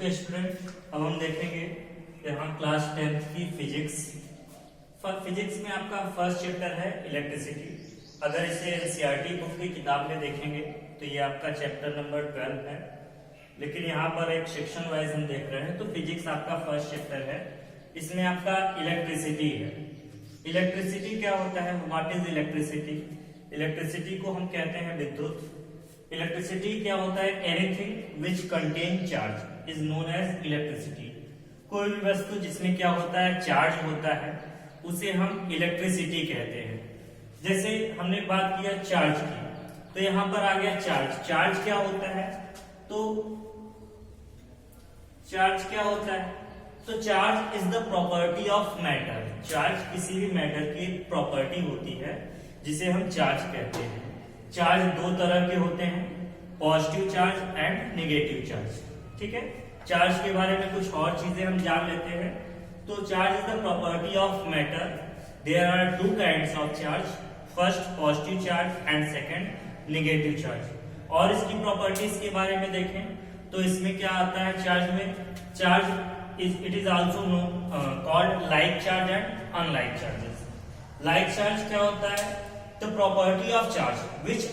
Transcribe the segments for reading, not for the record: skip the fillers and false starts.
Okay student, अब हम देखेंगे यहाँ क्लास 10th की फिजिक्स। फिजिक्स में आपका फर्स्ट चैप्टर है इलेक्ट्रिसिटी। अगर इसे एनसीईआरटी बुक की किताब में देखेंगे तो ये आपका चैप्टर नंबर 12 है, लेकिन यहाँ पर एक सेक्शन वाइज हम देख रहे हैं तो फिजिक्स आपका फर्स्ट चैप्टर है। इसमें आपका इलेक्ट्रिसिटी है। इलेक्ट्रिसिटी क्या होता है? What is electricity? इलेक्ट्रिसिटी को हम कहते हैं विद्युत। इलेक्ट्रिसिटी क्या होता है? Anything which contain charge is known as electricity. कोई भी वस्तु जिसमें क्या होता है, चार्ज होता है, उसे हम इलेक्ट्रिसिटी कहते हैं। जैसे हमने बात किया चार्ज की, तो यहां पर आ गया चार्ज। चार्ज क्या होता है? तो चार्ज क्या होता है? तो charge is the property of matter. Charge किसी भी मैटर की प्रॉपर्टी होती है जिसे हम चार्ज कहते हैं। चार्ज दो तरह के होते हैं, positive charge and negative charge. ठीक है, चार्ज के बारे में कुछ और चीजें हम जान लेते हैं। तो charge is the property of matter. There are two kinds of charge, first positive charge and second negative charge. और इसकी प्रॉपर्टीज के बारे में देखें तो इसमें क्या आता है चार्ज में? Charge it is also called like charge and unlike charges. Like charge क्या होता है? The property of charge which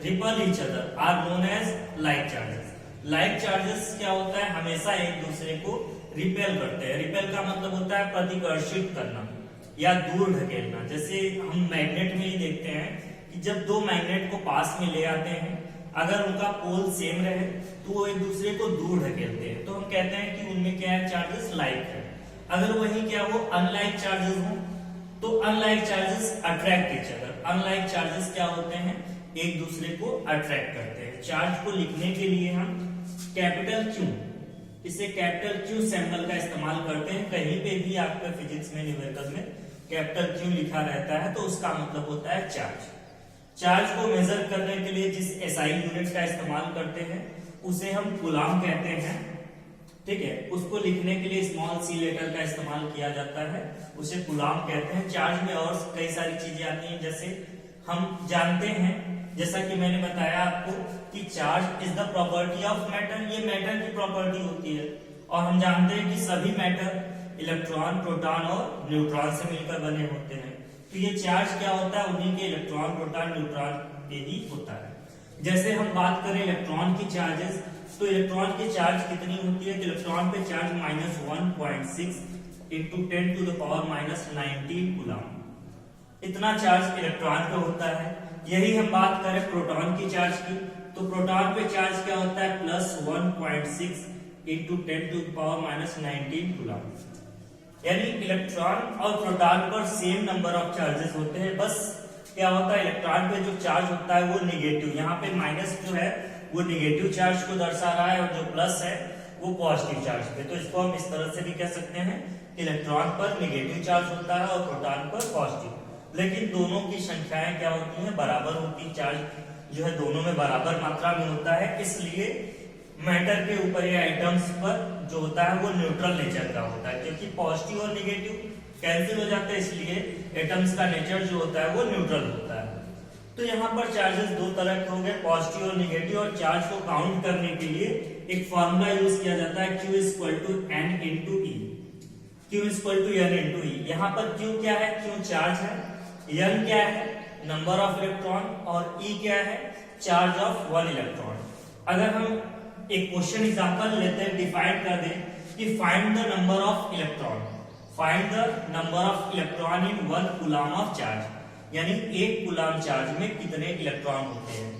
repel each other are known as like charges. Like charges क्या होता है? हमेशा एक दूसरे को रिपेल करते हैं। रिपेल का मतलब होता है प्रतिकर्षित करना या दूर ढकेलना। जैसे हम मैग्नेट में ही देखते हैं कि जब दो मैग्नेट को पास में ले आते हैं, अगर उनका पोल सेम रहे तो वो एक दूसरे को दूर ढकेलते हैं, तो हम कहते हैं कि उनमें क्या है, चार्जेस लाइक है। अगर वही क्या वो अनलाइक चार्जेस हो तो unlike charges attract each other. Unlike charges क्या होते हैं? एक दूसरे को अट्रैक्ट करते हैं। चार्ज को लिखने के लिए हम कैपिटल क्यू, इसे कैपिटल क्यू सिंबल का इस्तेमाल करते हैं। कहीं पे भी आपका फिजिक्स में न्यूमेरिकल में कैपिटल क्यू लिखा रहता है तो उसका मतलब होता है चार्ज। चार्ज को मेजर करने के लिए जिस एसआई यूनिट का इस्तेमाल करते हैं उसे हम कूलाम कहते हैं। ठीक है, उसको लिखने के लिए स्मॉल सी लेटर का इस्तेमाल किया जाता है, उसे कूलाम कहते हैं। चार्ज में और कई सारी चीजें आती हैं, जैसे हम जानते हैं, जैसा कि मैंने बताया आपको कि charge is the property of matter. ये मैटर की प्रॉपर्टी होती है और हम जानते हैं कि सभी मैटर इलेक्ट्रॉन, प्रोटॉन और न्यूट्रॉन से मिलकर बने होते हैं। तो ये चार्ज क्या होता है? उन्हीं के इलेक्ट्रॉन, प्रोटॉन, न्यूट्रॉन के ही होता है। जैसे हम बात करें इलेक्ट्रॉन की चार्जेस, तो इलेक्ट्रॉन की चार्ज कितनी होती है? तो इलेक्ट्रॉन पे charge -1.6 into 10 to the power -19 coulomb. इतना चार्ज इलेक्ट्रॉन पे होता है। यही हम बात करें प्रोटॉन की चार्ज की, तो प्रोटॉन पे चार्ज क्या होता है? +1.6 into 10 to the power -19 coulomb. यानी इलेक्ट्रॉन और प्रोटॉन पर सेम नंबर ऑफ चार्जेस होते हैं। बस क्या होता है, इलेक्ट्रॉन पे जो चार्ज होता है वो निगेटिव, यहाँ पे माइनस जो है वो निगेटिव चार्ज को दर्शा रहा है और जो प्लस है वो पॉजिटिव चार्ज पे। तो इसको हम इस तरह से भी कह सकते हैं, इलेक्ट्रॉन पर निगेटिव चार्ज होता है और प्रोटॉन पर पॉजिटिव। लेकिन दोनों की संख्याएं क्या होती हैं? बराबर होती। चार्ज जो है दोनों में बराबर मात्रा में होता है, इसलिए मैटर के ऊपर या आइटम्स पर जो होता है वो न्यूट्रल नेचर का होता है, क्योंकि पॉजिटिव और निगेटिव कैंसिल हो जाते हैं, इसलिए एटम्स का नेचर जो होता है वो न्यूट्रल होता है। तो यहाँ पर चार्जेस दो तरह के हो गए, पॉजिटिव और निगेटिव। और चार्ज को काउंट करने के लिए एक फॉर्मूला यूज किया जाता है, Q = N × E। Q = N × E। यहाँ पर Q क्या है? Q चार्ज है, N क्या है? नंबर ऑफ इलेक्ट्रॉन, और E क्या है? Charge of 1 electron. अगर हम एक क्वेश्चन एग्जांपल लेते हैं, डिफाइन कर दें कि find the number of electron, find the number of electron in 1 coulomb of charge, यानी 1 कूलम चार्ज में कितने इलेक्ट्रॉन होते हैं।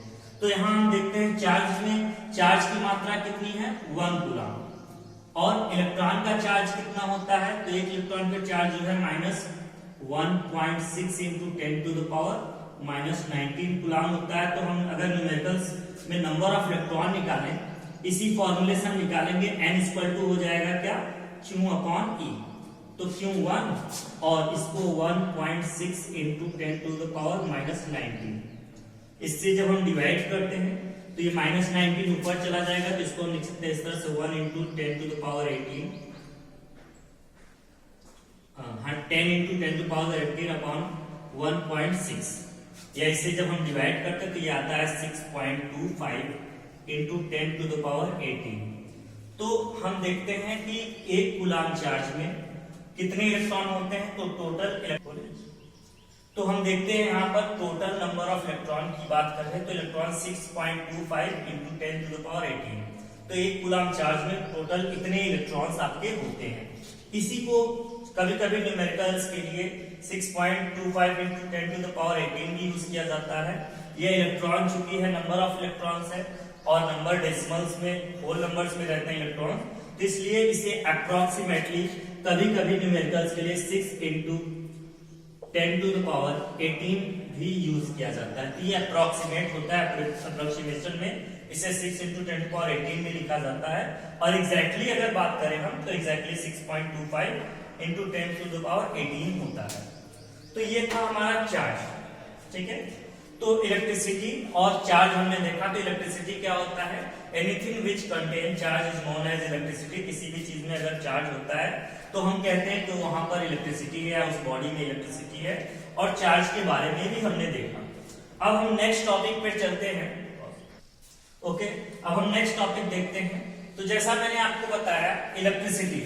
तो यहां हम देखते हैं चार्ज में चार्ज की मात्रा कितनी है? 1 कूलम। और इलेक्ट्रॉन का चार्ज कितना होता है? तो एक इलेक्ट्रॉन का चार्ज जो है -1.6 into 10 to the power -19 coulomb होता है। तो हम अगर न्यूमेरिकल्स में नंबर ऑफ इलेक्ट्रॉन निकालें, इसी फॉर्मूले से हम निकालेंगे, n = हो जाएगा क्या? Q/E। तो Q1 और इसको 1.6 इंटू 10 टू द पावर -19, इससे जब हम डिवाइड करते हैं तो ये -19 ऊपर चला जाएगा, तो इसको हम लिख सकते हैं इस तरह से 1 into 10 to the power 18, 10 into 10 to the power 18 upon 1.6। या इससे जब हम डिवाइड करते हैं तो ये आता है 6.25 इंटू 10 टू द पावर 18। तो हम देखते हैं कि एक कूलाम चार्ज में कितने इलेक्ट्रॉन होते हैं, तो टोटल इलेक्ट्रॉन, तो हम देखते हैं यहाँ पर टोटल नंबर ऑफ इलेक्ट्रॉन की बात कर रहे हैं, तो इलेक्ट्रॉन 6.25 × 10⁸ तो एक कूलाम चार्ज में टोटल इतने इलेक्ट्रॉन्स आपके होते हैं। इसी को कभी कभी न्यूमेरिकल्स के लिए 6.25 × 10⁸ भी यूज किया जाता है। यह इलेक्ट्रॉन चूंकि है नंबर ऑफ इलेक्ट्रॉन्स है और नंबर डेसिमल्स में होल नंबर्स में रहते हैं इलेक्ट्रॉन, तो इसलिए इसे अप्रोक्सीमेटली कभी कभी न्यूमेरिकल्स के लिए 6 × 10⁸ भी यूज किया जाता है। ये अप्रोक्सीमेट होता है, अप्रोक्सीमेशन में इसे 6 × 10⁸ में लिखा जाता है। और एग्जैक्टली अगर बात करें हम तो एग्जैक्टली 6.25 × 10⁸ होता है। तो ये था हमारा चार्ज, ठीक है। तो इलेक्ट्रिसिटी और चार्ज हमने देखा। तो इलेक्ट्रिसिटी क्या होता है, anything which contain charge is known as electricity. किसी भी चीज में अगर चार्ज होता है तो हम कहते हैं कि वहां पर इलेक्ट्रिसिटी है या उस बॉडी में इलेक्ट्रिसिटी है। और चार्ज के बारे में भी हमने देखा। अब हम नेक्स्ट टॉपिक पे चलते हैं। ओके, अब हम नेक्स्ट टॉपिक देखते हैं। तो जैसा मैंने आपको बताया इलेक्ट्रिसिटी,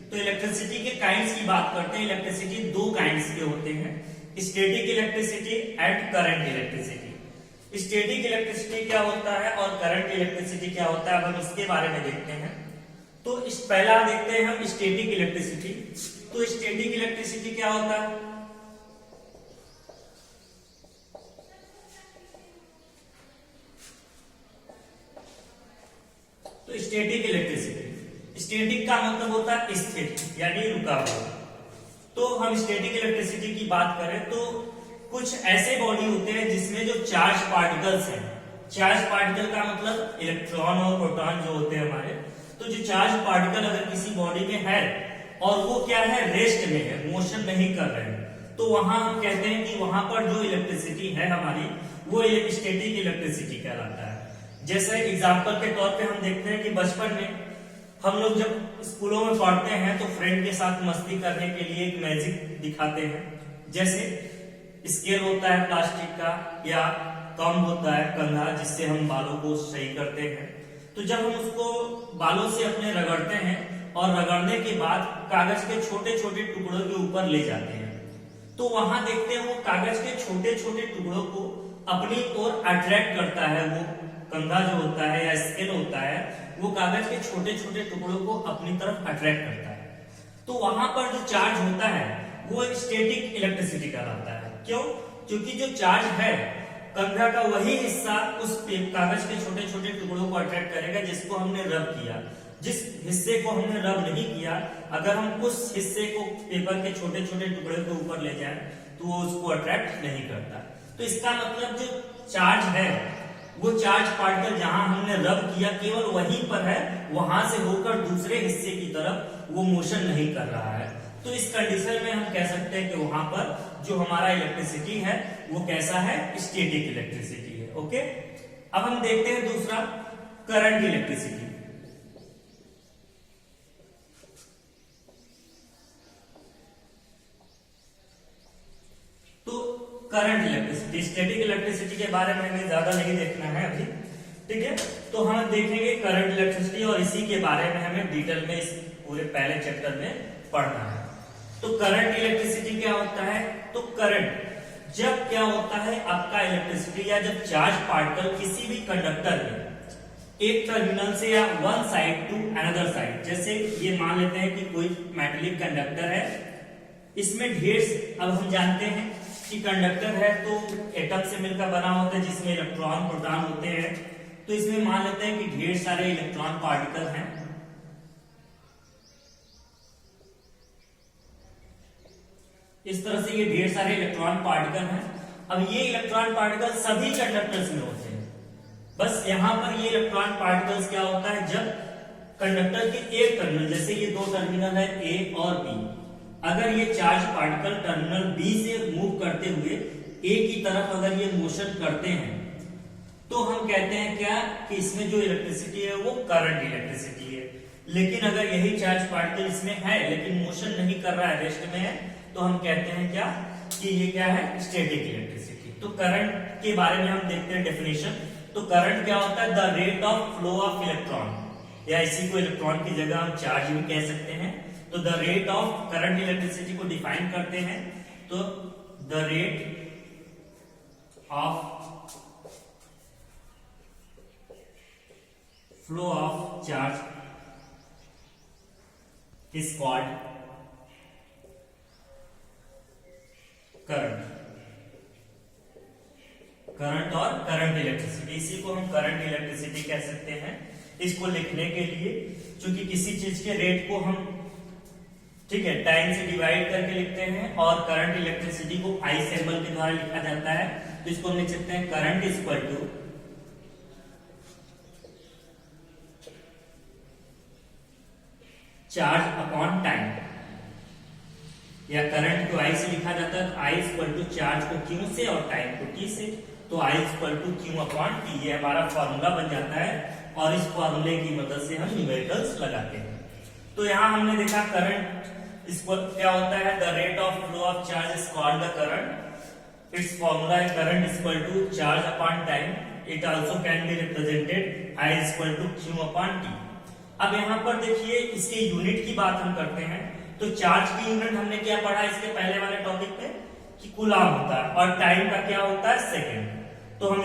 तो इलेक्ट्रिसिटी के काइंड्स की बात करते हैं। इलेक्ट्रिसिटी दो काइंड्स के होते हैं, static electricity and current electricity. Static electricity क्या होता है और करंट इलेक्ट्रिसिटी क्या होता है, अब हम इसके बारे में देखते हैं। तो इस पहला देखते हैं हम स्टैटिक इलेक्ट्रिसिटी। तो स्टैटिक इलेक्ट्रिसिटी क्या होता है, तो स्टैटिक इलेक्ट्रिसिटी, स्टैटिक का मतलब होता है स्थिर यानी रुका हुआ। तो हम स्टैटिक इलेक्ट्रिसिटी की बात करें तो कुछ ऐसे बॉडी होते हैं जिसमें जो चार्ज पार्टिकल्स हैं, चार्ज पार्टिकल का मतलब इलेक्ट्रॉन और प्रोटॉन जो होते हैं हमारे, तो जो चार्ज पार्टिकल अगर किसी बॉडी में है और वो क्या है, रेस्ट में है, मोशन नहीं कर रहे हैं, तो वहां हम कहते हैं कि वहां पर जो इलेक्ट्रिसिटी है हमारी वो स्टैटिक इलेक्ट्रिसिटी कहलाता है। जैसे एग्जाम्पल के तौर पे हम देखते हैं कि बचपन में हम लोग जब स्कूलों में पढ़ते हैं तो फ्रेंड के साथ मस्ती करने के लिए एक मैजिक दिखाते हैं। जैसे स्केल होता है प्लास्टिक का या कम होता है कंधा, जिससे हम बालों को सही करते हैं। तो जब हम उसको बालों से अपने रगड़ते हैं और रगड़ने के बाद कागज के छोटे छोटे टुकड़ों के ऊपर ले जाते हैं, तो वहां देखते हैं वो कागज के छोटे छोटे टुकड़ों को अपनी ओर अट्रैक्ट करता है। वो कंधा जो होता है या स्केल होता है वो कागज के छोटे छोटे टुकड़ों को अपनी तरफ अट्रैक्ट करता है। तो वहां पर जो चार्ज होता है वो स्टैटिक इलेक्ट्रिसिटी कहलाता है। क्यों? क्योंकि जो चार्ज है कंधा का वही हिस्सा उस कागज के छोटे छोटे टुकड़ों को अट्रैक्ट करेगा जिसको हमने रब किया। जिस हिस्से को हमने रब नहीं किया, अगर हम उस हिस्से को पेपर के छोटे छोटे टुकड़े के ऊपर ले जाएं तो वो उसको अट्रैक्ट नहीं करता। तो इसका मतलब जो चार्ज है वो चार्ज पार्टिकल जहां हमने रब किया केवल वहीं पर है, वहां से होकर दूसरे हिस्से की तरफ वो मोशन नहीं कर रहा है। तो इस कंडीशन में हम कह सकते हैं कि वहां पर जो हमारा इलेक्ट्रिसिटी है वो कैसा है, स्टैटिक इलेक्ट्रिसिटी है। ओके, अब हम देखते हैं दूसरा करंट इलेक्ट्रिसिटी। तो करंट इलेक्ट्रिसिटी, स्टैटिक इलेक्ट्रिसिटी के बारे में हमें ज्यादा नहीं देखना है अभी, ठीक है। तो हम देखेंगे करंट इलेक्ट्रिसिटी और इसी के बारे में हमें डिटेल में इस पूरे पहले चैप्टर में पढ़ना है। तो करंट इलेक्ट्रिसिटी क्या होता है, तो करंट जब क्या होता है आपका इलेक्ट्रिसिटी या जब चार्ज पार्टिकल किसी भी कंडक्टर में एक टर्मिनल से या one side to another side, जैसे ये मान लेते हैं कि कोई मेटेलिक कंडक्टर है, इसमें ढेर, अब हम जानते हैं कि कंडक्टर है तो एटम से मिलकर बना होता है जिसमें इलेक्ट्रॉन प्रोटॉन होते हैं। तो इसमें मान लेते हैं कि ढेर सारे इलेक्ट्रॉन पार्टिकल हैं। इस तरह से ये ढेर सारे इलेक्ट्रॉन पार्टिकल हैं। अब ये इलेक्ट्रॉन पार्टिकल सभी कंडक्टर्स में होते हैं। बस यहां पर ये इलेक्ट्रॉन पार्टिकल्स क्या होता है, जब कंडक्टर के एक टर्मिनल, जैसे ये दो टर्मिनल है ए और बी, अगर ये चार्ज पार्टिकल टर्मिनल बी से मूव करते हुए ए की तरफ अगर ये मोशन करते हैं तो हम कहते हैं क्या कि इसमें जो इलेक्ट्रिसिटी है वो करंट इलेक्ट्रिसिटी है। लेकिन अगर यही चार्ज पार्टिकल इसमें है लेकिन मोशन नहीं कर रहा है, रेस्ट में है, तो हम कहते हैं क्या कि ये क्या है, स्टैटिक इलेक्ट्रिसिटी। तो करंट के बारे में हम देखते हैं डेफिनेशन। तो करंट क्या होता है, the rate of flow of electron या इसी को इलेक्ट्रॉन की जगह हम चार्ज भी कह सकते हैं। तो the rate of current electricity को डिफाइन करते हैं, तो the rate of flow of charge is called current. Current और करंट इलेक्ट्रिसिटी, इसी को हम करंट इलेक्ट्रिसिटी कह सकते हैं। इसको लिखने के लिए चूंकि किसी चीज के रेट को हम ठीक है टाइम से डिवाइड करके लिखते हैं और करंट इलेक्ट्रिसिटी को आई सिंबल के द्वारा लिखा जाता है, तो इसको हम लिख सकते हैं current is equal to charge upon time, या करंट को आई से लिखा जाता है, आई इक्वल टू चार्ज को क्यू से और टाइम को टी से, तो I equal to Q upon T, ये हमारा फॉर्मूला बन जाता है और इस फॉर्मूले की मदद से हम न्यूमेरिकल्स लगाते हैं। तो यहां हमने देखा करंट इसको क्या होता है, the rate of flow of charge is called the current. It's formula है current equal to charge upon time, it also can be represented I equal to Q upon T. अब यहाँ पर देखिए इसके यूनिट की बात हम करते हैं, तो चार्ज की यूनिट हमने क्या पढ़ा इसके पहले वाले टॉपिक में कि कूलम होता है, और टाइम का क्या होता है सेकंड। तो हम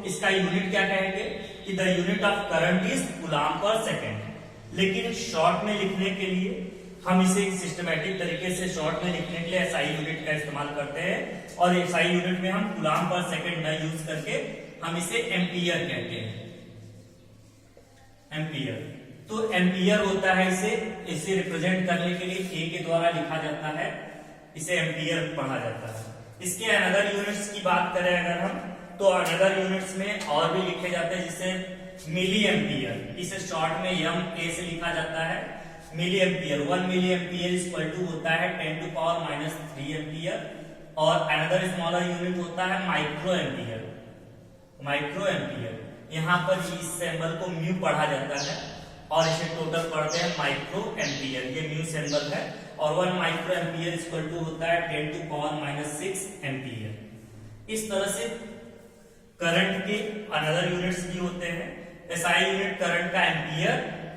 इसका यूनिट क्या कहेंगे कि the unit of current is coulomb per second. लेकिन शॉर्ट में लिखने के लिए हम इसे सिस्टमैटिक तरीके से शॉर्ट में लिखने के लिए एसआई यूनिट का इस्तेमाल करते हैं, और एसआई यूनिट में हम कूलम पर सेकंड न यूज करके हम इसे एम्पियर कहते हैं, एम्पियर। तो एम्पियर होता है, इसे रिप्रेजेंट करने के लिए ए के द्वारा लिखा जाता है, इसे एम्पियर पढ़ा जाता है। इसके अनदर यूनिट्स की बात करें अगर हम, तो अनदर यूनिट्स में और भी लिखे जाते हैं, जिसे मिली एम्पियर, इसे शॉर्ट में एम ए से लिखा जाता है, milli ampere. 1 milli ampere equal to होता है 10 टू पावर माइनस 3 एम्पियर, और अनदर स्मॉलर यूनिट होता है माइक्रो एम्पियर। माइक्रो एम्पियर, यहाँ पर इस सिंबल को म्यू पढ़ा जाता है और इसे टोटल पढ़ते हैं माइक्रो एम्पियर, ये म्यू सिंबल है, और 1 माइक्रो एम्पियर इक्वल टू होता है 10 टू पावर माइनस 6 एम्पियर। इस तरह से करंट के अनदर यूनिट्स भी होते हैं। एसआई यूनिट करंट का एम्पियर,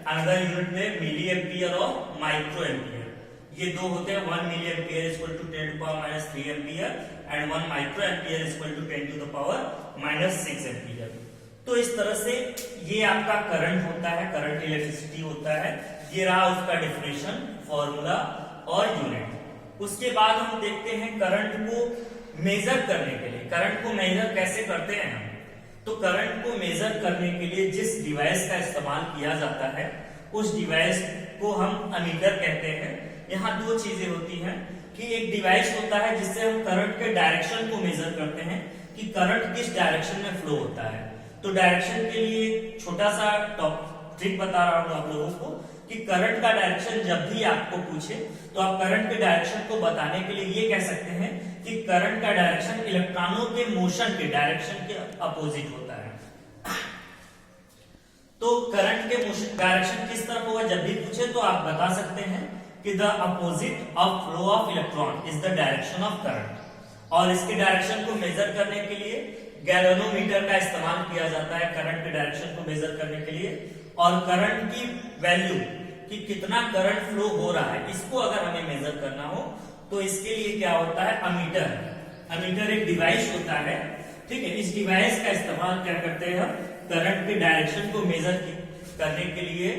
अनदर यूनिट में मिली एम्पियर और माइक्रो एम्पियर, ये दो होते हैं। 1 milli ampere equal to 10 to power minus 3 ampere and 1 micro ampere equal to 10 to the power minus 6 ampere. तो इस तरह से ये आपका करंट होता है, करंट इलेक्ट्रिसिटी होता है। ये रहा उसका डेफिनेशन, फॉर्मूला और यूनिट। उसके बाद हम देखते हैं करंट को मेजर करने के लिए, करंट को मेजर कैसे करते हैं हम। तो करंट को मेजर करने के लिए जिस डिवाइस का इस्तेमाल किया जाता है उस डिवाइस को हम अमीटर कहते हैं। यहाँ दो चीजें होती हैं कि एक डिवाइस होता है जिससे हम करंट के डायरेक्शन को मेजर करते हैं कि करंट किस डायरेक्शन में फ्लो होता है। तो डायरेक्शन के लिए छोटा सा ट्रिक बता रहा हूं आप लोगों को कि करंट का डायरेक्शन जब भी आपको पूछे तो आप करंट के डायरेक्शन को बताने के लिए ये कह सकते हैं कि करंट का डायरेक्शन इलेक्ट्रॉनों के मोशन के डायरेक्शन के अपोजिट होता है। तो करंट के मोशन डायरेक्शन किस तरफ होगा जब भी पूछे तो आप बता सकते हैं कि the opposite of flow of electron is the direction of current. और इसके डायरेक्शन को मेजर करने के लिए गैल्वेनोमीटर का इस्तेमाल किया जाता है करंट के डायरेक्शन को मेजर करने के लिए। और करंट की वैल्यू कि कितना करंट फ्लो हो रहा है इसको अगर हमें मेजर करना हो तो इसके लिए क्या होता है, अमीटर। अमीटर एक डिवाइस होता है, ठीक है। इस डिवाइस का इस्तेमाल क्या करते हैं हम, करंट के डायरेक्शन को मेजर करने के लिए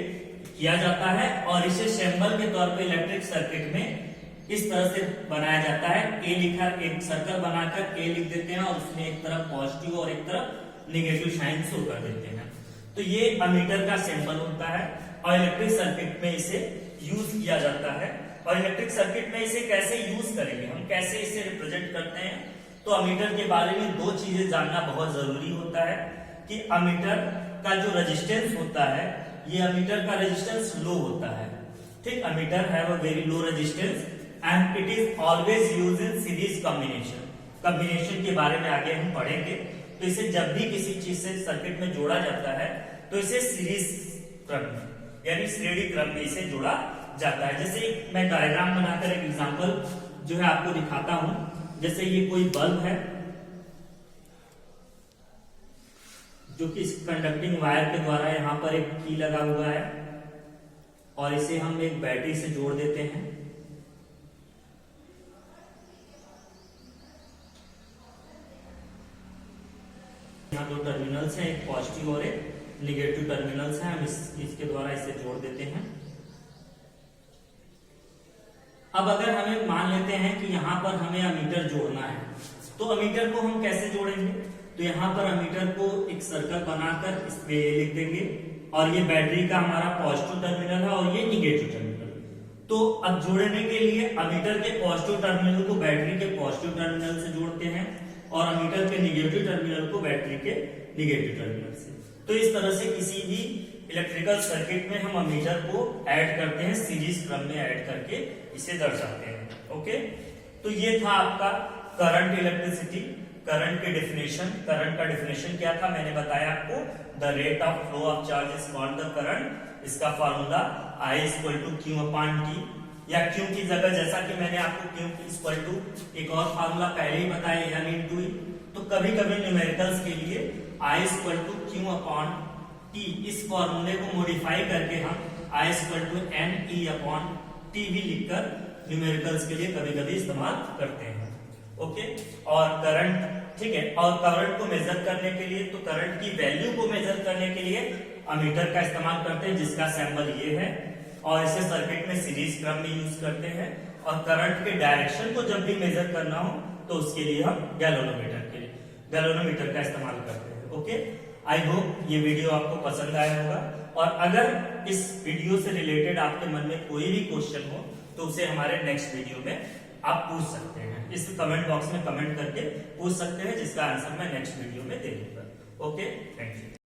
किया जाता है। और इसे सिंबल के तौर पे इलेक्ट्रिक सर्किट में इस तरह से बनाया जाता है। ए लिखा, एक सर्कल बनाकर ए लिख देते हैं और उसमें एक तरफ पॉजिटिव और एक तरफ नेगेटिव साइन शो कर देते हैं। तो ये अमीटर का सिंबल होता है और इलेक्ट्रिक सर्किट में इसे यूज किया जाता है। और इलेक्ट्रिक सर्किट में इसे कैसे यूज करेंगे, हम कैसे इसे रिप्रेजेंट करते हैं, तो अमीटर के बारे में दो चीजें जानना बहुत जरूरी होता है कि अमीटर का जो रेजिस्टेंस होता है, ये अमीटर का रेजिस्टेंस लो होता है, ठीक। Ammeter have a very low resistance and it is always use in series combination. Combination के बारे में आगे हम पढ़ेंगे। तो इसे जब भी किसी चीज से सर्किट में जोड़ा जाता है तो इसे सीरीज क्रम में यानी श्रेणी क्रम में इसे जोड़ा जाता है। जैसे मैं डायग्राम बनाकर एक एग्जांपल जो है आपको दिखाता हूं। जैसे ये कोई बल्ब है जो कि इस कंडक्टिंग वायर के द्वारा यहाँ पर एक की लगा हुआ है, और इसे हम एक बैटरी से जोड़ देते हैं। यहाँ दो टर्मिनल्स हैं, एक पॉजिटिव और एक निगेटिव टर्मिनल्स हैं। हम इसके द्वारा इसे जोड़ देते हैं। अब अगर हमें मान लेते हैं कि यहाँ पर हमें अमीटर जोड़ना है, तो अमीटर को हम कैसे जोड़ेंगे? तो यहाँ पर अमीटर को एक सर्कल बनाकर इस पे लिख देंगे और ये बैटरी का हमारा पॉजिटिव टर्मिनल है और ये निगेटिव टर्मिनल। तो अब जोड़ने के लिए अमीटर के पॉजिटिव टर्मिनल को बैटरी के पॉजिटिव टर्मिनल से जोड़ते हैं और अमीटर के निगेटिव टर्मिनल को बैटरी के निगेटिव टर्मिनल से। तो इस तरह से किसी भी इलेक्ट्रिकल सर्किट में हम अमीटर को ऐड करते हैं, सीरीज क्रम में ऐड करके इसे दर्शाते हैं। ओके, तो ये था आपका करंट इलेक्ट्रिसिटी, करंट के डेफिनेशन। करंट का डेफिनेशन क्या था मैंने बताया आपको, the rate of flow of charge is called the current. इसका formula I equal to Q upon T, या क्यू की जगह जैसा कि मैंने आपको क्यू इक्वल टू एक और फार्मूला पहले ही बताया N इंटू ई। तो कभी कभी न्यूमेरिकल्स के लिए I equal to Q upon T, इस फॉर्मूले को मॉडिफाई करके हम I equal to N E upon T भी लिखकर न्यूमेरिकल्स के लिए कभी कभी इस्तेमाल करते हैं। ओके, और करंट, ठीक है, और करंट को मेजर करने के लिए, तो करंट की वैल्यू को मेजर करने के लिए अमीटर का इस्तेमाल करते हैं, जिसका सिंबल ये है, और इसे सर्किट में सीरीज क्रम में यूज करते हैं। और करंट के डायरेक्शन को जब भी मेजर करना हो तो उसके लिए हम गैल्वेनोमीटर का इस्तेमाल करते हैं। ओके, आई होप ये वीडियो आपको पसंद आया होगा, और अगर इस वीडियो से रिलेटेड आपके मन में कोई भी क्वेश्चन हो तो उसे हमारे नेक्स्ट वीडियो में आप पूछ सकते हैं। इस कमेंट बॉक्स में कमेंट करके पूछ सकते हैं, जिसका आंसर मैं नेक्स्ट वीडियो में दे दूंगा। Okay, thank you.